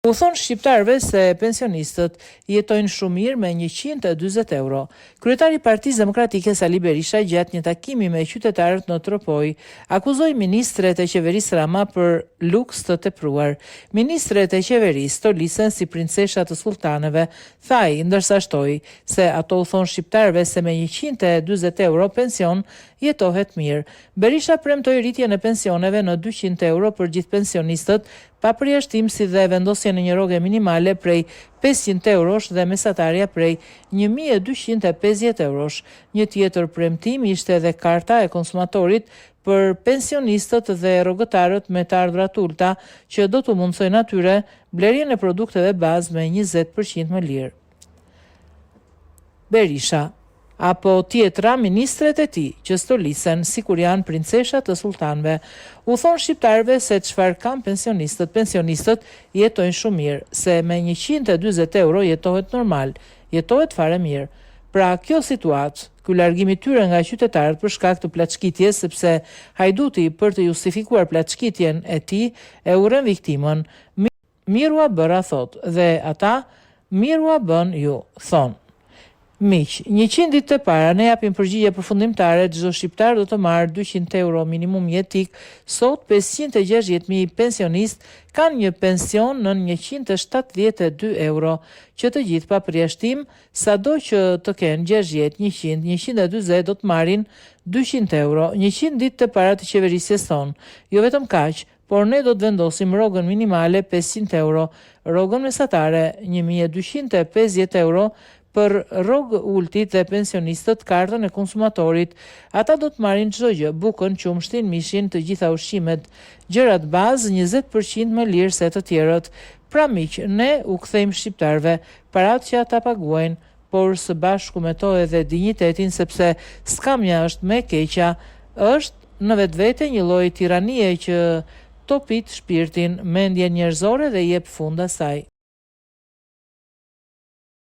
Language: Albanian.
U thonë shqiptarëve se pensionistët jetojnë shumë mirë me 140 euro. Kryetari i Partisë Demokratike Sali Berisha gjatë një takimi me qytetarët në Tropoj akuzoi ministret e qeverisë Rama për luks të tepruar. Ministret e qeverisë stolisen si princesha të sultanëve, thaj, ndërsa shtoi se ato u thonë shqiptarëve se me 140 euro pension jetohet mirë. Berisha premtoi rritjen e pensioneve në 200 euro për gjithë pensionistët, pa përjashtim si dhe vendosjen në një rroge minimale prej 500 eurosh dhe mesatarja prej 1250 eurosh. Një tjetër premtim ishte edhe karta e konsumatorit për pensionistët dhe rrogëtarët me të ardhurat ulta që do të mundsojnë atyre blerjen e produkteve bazë me 20% më lirë. Berisha apo tjetra ministret e tij që stolisen sikur janë princesha të sultanëve, u thonë shqiptarëve se çfarë kanë pensionistët jetojnë shumë mirë, se me 140 euro jetohet normal, jetohet fare mirë. Pra kjo situatë, ky largim i tyre nga qytetarët për shkak të plaçkitjes, sepse Hajduti për të justifikuar plaçkitjen e tij e urren viktimën. Mirua bëra thot, dhe ata mirua bën ju, thonë. Miq, 100 ditë të para ne japim përgjigje përfundimtare, çdo shqiptar do të marrë 200 euro minimum jetik. Sot 560.000 pensionist kanë një pension në 172 euro, që të gjithë pa përjashtim, sado që të kenë 60, 100, 140 do të marrin 200 euro. 100 ditë të para të qeverisjes thonë, jo vetëm kaq, por ne do të vendosim rrogën minimale 500 euro, rrogën mesatare 1250 euro, për rrogë ultit dhe pensionistët kartën e konsumatorit. Ata do të marrin çdo gjë, bukën, qumshtin, mishin, të gjitha ushqimet, gjërat bazë 20% më lirë se të tjerët. Pra miq, ne u kthejmë shqiptarëve paratë që ata paguajnë, por së bashku me to edhe dinjitetin, sepse skamja është më e keqja, është në vetvete një lloj tiranie që topit shpirtin, mendjen njerëzore dhe jep fund asaj.